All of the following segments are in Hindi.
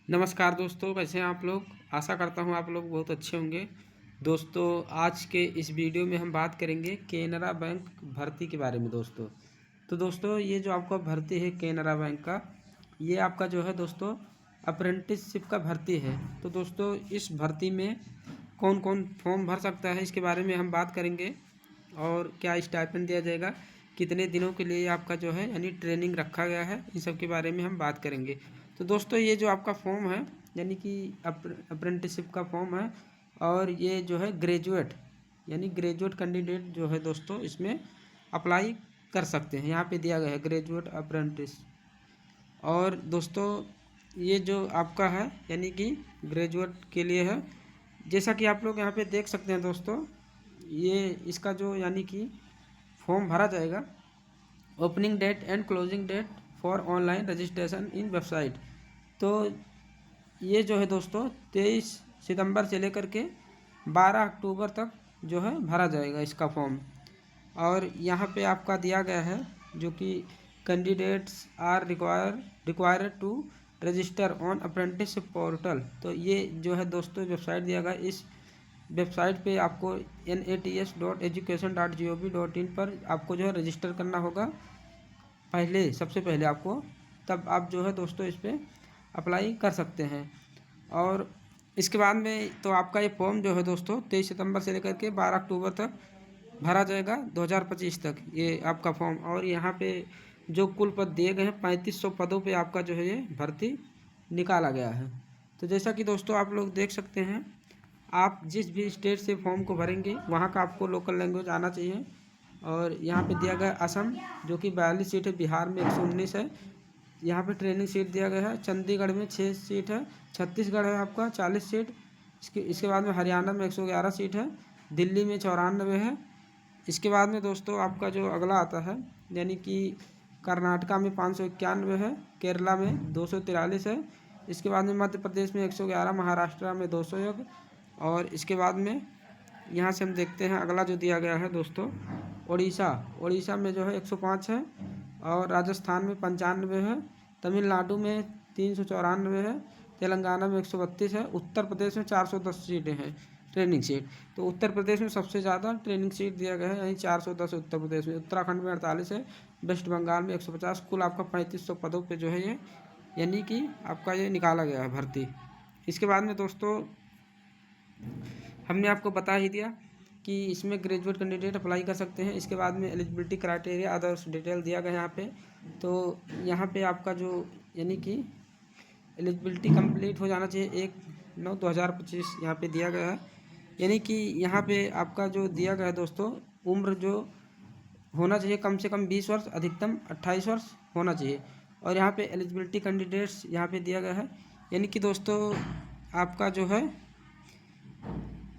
नमस्कार दोस्तों, कैसे हैं आप लोग। आशा करता हूं आप लोग बहुत अच्छे होंगे। दोस्तों, आज के इस वीडियो में हम बात करेंगे केनरा बैंक भर्ती के बारे में। दोस्तों ये जो आपका भर्ती है केनरा बैंक का, ये आपका जो है दोस्तों अप्रेंटिसशिप का भर्ती है। तो दोस्तों इस भर्ती में कौन कौन फॉर्म भर सकता है, इसके बारे में हम बात करेंगे। और क्या स्टाइपेंड दिया जाएगा, कितने दिनों के लिए आपका जो है यानी ट्रेनिंग रखा गया है, इन सब के बारे में हम बात करेंगे। तो दोस्तों ये जो आपका फॉर्म है यानी कि अप्रेंटिसशिप का फॉर्म है, और ये जो है ग्रेजुएट यानी ग्रेजुएट कैंडिडेट जो है दोस्तों इसमें अप्लाई कर सकते हैं। यहाँ पे दिया गया है ग्रेजुएट अप्रेंटिस। और दोस्तों ये जो आपका है यानी कि ग्रेजुएट के लिए है। जैसा कि आप लोग यहाँ पे देख सकते हैं दोस्तों, ये इसका जो यानी कि फॉर्म भरा जाएगा। Opening date and closing date for online registration in website. तो ये जो है दोस्तों 23 सितंबर से लेकर के 12 अक्टूबर तक जो है भरा जाएगा इसका फॉर्म। और यहाँ पे आपका दिया गया है जो कि candidates are required to register on apprenticeship portal. तो ये जो है दोस्तों वेबसाइट दिया गया। इस वेबसाइट पे आपको nats.education.gov.in पर आपको जो है रजिस्टर करना होगा सबसे पहले आपको, तब आप जो है दोस्तों इस पर अप्लाई कर सकते हैं। और इसके बाद में तो आपका ये फॉर्म जो है दोस्तों 23 सितंबर से लेकर के 12 अक्टूबर तक भरा जाएगा 2025 तक ये आपका फॉर्म। और यहाँ पे जो कुल पद दिए गए हैं 3500 पदों पे आपका जो है ये भर्ती निकाला गया है। तो जैसा कि दोस्तों आप लोग देख सकते हैं, आप जिस भी स्टेट से फॉर्म को भरेंगे वहाँ का आपको लोकल लैंग्वेज आना चाहिए। और यहाँ पे दिया गया असम जो कि 42 सीट है, बिहार में 119 है। यहाँ पे ट्रेनिंग सीट दिया गया है। चंडीगढ़ में 6 सीट है। छत्तीसगढ़ है आपका 40 सीट। इसके बाद में हरियाणा में 111 सीट है। दिल्ली में 94 है। इसके बाद में दोस्तों आपका जो अगला आता है यानी कि कर्नाटका में 591 है। केरला में 243 है। इसके बाद में मध्य प्रदेश में 111, महाराष्ट्र में 201। और इसके बाद में यहाँ से हम देखते हैं अगला जो दिया गया है दोस्तों उड़ीसा में जो है 105 है। और राजस्थान में 95 है। तमिलनाडु में 394 है। तेलंगाना में 132 है। उत्तर प्रदेश में 410 सीटें हैं ट्रेनिंग सीट। तो उत्तर प्रदेश में सबसे ज़्यादा ट्रेनिंग सीट दिया गया है, यानी 410 उत्तर प्रदेश में। उत्तराखंड में 48 है। वेस्ट बंगाल में 150। कुल आपका 3500 पदों पे जो है ये यानी कि आपका ये निकाला गया है भर्ती। इसके बाद में दोस्तों हमने आपको बता ही दिया कि इसमें ग्रेजुएट कैंडिडेट अप्लाई कर सकते हैं। इसके बाद में एलिजिबिलिटी क्राइटेरिया अदर्स डिटेल दिया गया है यहाँ पे। तो यहाँ पे आपका जो यानी कि एलिजिबिलिटी कंप्लीट हो जाना चाहिए 1/9/2025 यहाँ पे दिया गया है। यानी कि यहाँ पे आपका जो दिया गया है दोस्तों, उम्र जो होना चाहिए कम से कम 20 वर्ष, अधिकतम 28 वर्ष होना चाहिए। और यहाँ पे एलिजिबिलिटी कैंडिडेट्स यहाँ पे दिया गया है। यानी कि दोस्तों आपका जो है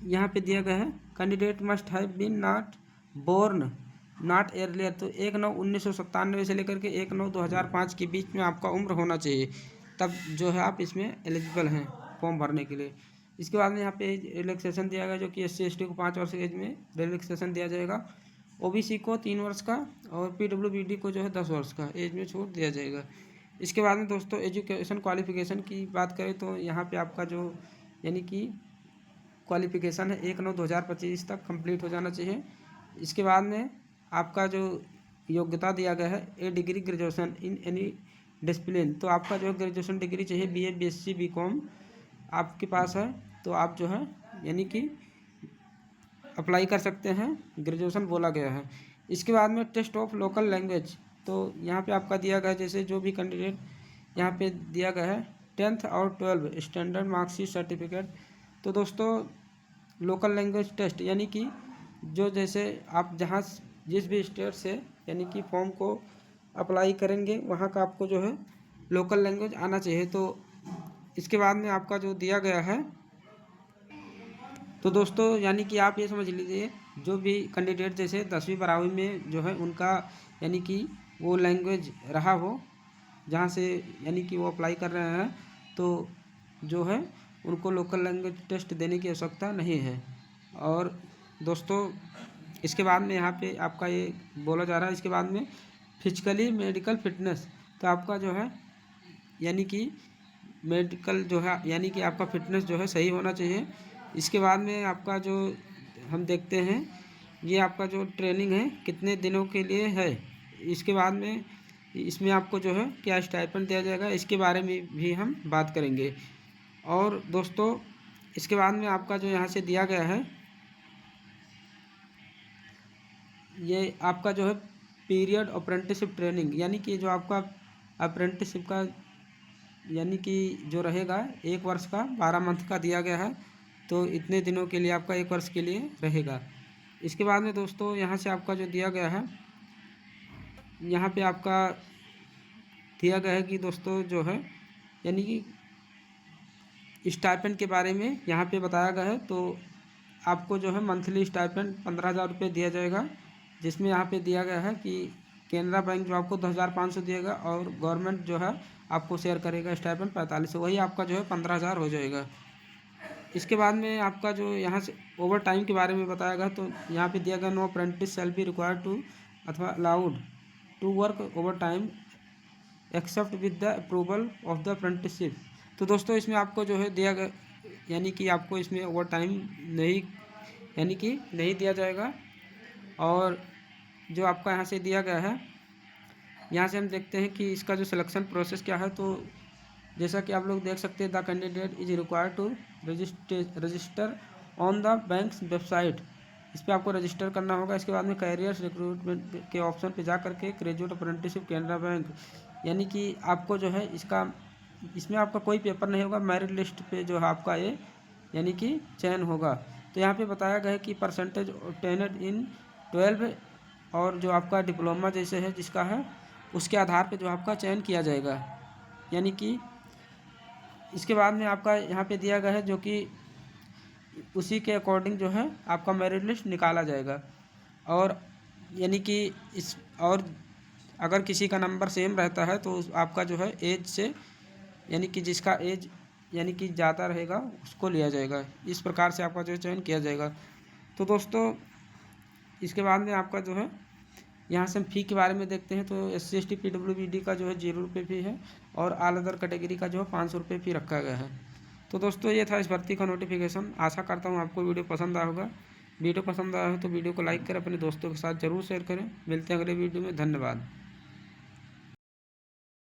यहाँ पे दिया गया है candidate must have been not born not earlier. तो 1/9/1997 से लेकर के 1/9/2005 के बीच में आपका उम्र होना चाहिए, तब जो है आप इसमें एलिजिबल हैं फॉर्म भरने के लिए। इसके बाद में यहाँ पे रिलैक्सेशन दिया गया जो कि SC/ST को 5 वर्ष एज में रिलैक्सेशन दिया जाएगा। OBC को 3 वर्ष का और PWBD को जो है 10 वर्ष का एज में छूट दिया जाएगा। इसके बाद में दोस्तों एजुकेशन क्वालिफिकेशन की बात करें तो यहाँ पे आपका जो यानी कि क्वालिफिकेशन है 1/9/2025 तक कंप्लीट हो जाना चाहिए। इसके बाद में आपका जो योग्यता दिया गया है a degree graduation in any discipline. तो आपका जो ग्रेजुएशन डिग्री चाहिए BA BSc BCom आपके पास है, तो आप जो है यानी कि अप्लाई कर सकते हैं, ग्रेजुएशन बोला गया है। इसके बाद में टेस्ट ऑफ लोकल लैंग्वेज। तो यहाँ पे आपका दिया गया जैसे जो भी कैंडिडेट यहाँ पे दिया गया है 10th और 12 स्टैंडर्ड मार्कशीट सर्टिफिकेट। तो दोस्तों लोकल लैंग्वेज टेस्ट यानी कि जो जैसे आप जहाँ जिस भी स्टेट से यानी कि फॉर्म को अप्लाई करेंगे वहाँ का आपको जो है लोकल लैंग्वेज आना चाहिए। तो इसके बाद में आपका जो दिया गया है, तो दोस्तों यानी कि आप ये समझ लीजिए जो भी कैंडिडेट जैसे 10वीं 12वीं में जो है उनका यानी कि वो लैंग्वेज रहा हो जहाँ से यानी कि वो अप्लाई कर रहे हैं, तो जो है उनको लोकल लैंग्वेज टेस्ट देने की आवश्यकता नहीं है। और दोस्तों इसके बाद में यहाँ पे आपका ये बोला जा रहा है, इसके बाद में फिजिकली मेडिकल फिटनेस। तो आपका जो है यानी कि मेडिकल जो है यानी कि आपका फिटनेस जो है सही होना चाहिए। इसके बाद में आपका जो हम देखते हैं ये आपका जो ट्रेनिंग है कितने दिनों के लिए है। इसके बाद में इसमें आपको जो है क्या स्टाइपेंड दिया जाएगा इसके बारे में भी हम बात करेंगे। और दोस्तों इसके बाद में आपका जो यहाँ से दिया गया है ये आपका जो है पीरियड अप्रेंटिसशिप ट्रेनिंग, यानी कि जो आपका अप्रेंटिसशिप का यानी कि जो रहेगा 1 वर्ष का 12 मंथ का दिया गया है, तो इतने दिनों के लिए आपका 1 वर्ष के लिए रहेगा। इसके बाद में दोस्तों यहाँ से आपका जो दिया गया है यहाँ पे आपका दिया गया है कि दोस्तों जो है यानी कि स्टाइपेंड के बारे में यहाँ पे बताया गया है। तो आपको जो है मंथली स्टाइपेंड 15,000 रुपये दिया जाएगा, जिसमें यहाँ पे दिया गया है कि केनरा बैंक जो आपको 10,500 देगा और गवर्नमेंट जो है आपको शेयर करेगा स्टाइपेंड 4500, वही आपका जो है 15,000 हो जाएगा। इसके बाद में आपका जो यहाँ से ओवर टाइम के बारे में बताया गया, तो यहाँ पे दिया गया no apprentice shall be required to अथवा allowed to work overtime except with the approval of the apprenticeship. तो दोस्तों इसमें आपको जो है दिया गया यानी कि आपको इसमें ओवर टाइम नहीं यानी कि नहीं दिया जाएगा। और जो आपका यहाँ से दिया गया है यहाँ से हम देखते हैं कि इसका जो सिलेक्शन प्रोसेस क्या है। तो जैसा कि आप लोग देख सकते हैं the candidate is required to register on the bank's website, इस पर आपको रजिस्टर करना होगा। इसके बाद में कैरियर्स रिक्रूटमेंट के ऑप्शन पे जा करके ग्रेजुएट अप्रेंटिसशिप कैनरा बैंक, यानी कि आपको जो है इसमें आपका कोई पेपर नहीं होगा, मेरिट लिस्ट पे जो है आपका ये यानी कि चयन होगा। तो यहाँ पे बताया गया है कि परसेंटेज ऑब्टेन्ड इन 12 और जो आपका डिप्लोमा जैसे है जिसका है उसके आधार पे जो आपका चयन किया जाएगा। यानी कि इसके बाद में आपका यहाँ पे दिया गया है जो कि उसी के अकॉर्डिंग जो है आपका मेरिट लिस्ट निकाला जाएगा। और यानी कि और अगर किसी का नंबर सेम रहता है तो आपका जो है एज से यानी कि जिसका एज यानी कि ज़्यादा रहेगा उसको लिया जाएगा। इस प्रकार से आपका जो चयन किया जाएगा। तो दोस्तों इसके बाद में आपका जो है यहाँ से हम फ़ी के बारे में देखते हैं। तो SC ST PWD का जो है 0 रुपये फ़ी है और ऑल अदर कैटेगरी का जो है 500 रुपये फ़ी रखा गया है। तो दोस्तों ये था इस भर्ती का नोटिफिकेशन। आशा करता हूँ आपको वीडियो पसंद आया होगा। वीडियो पसंद आया हो तो वीडियो को लाइक करें, अपने दोस्तों के साथ ज़रूर शेयर करें। मिलते हैं अगले वीडियो में। धन्यवाद।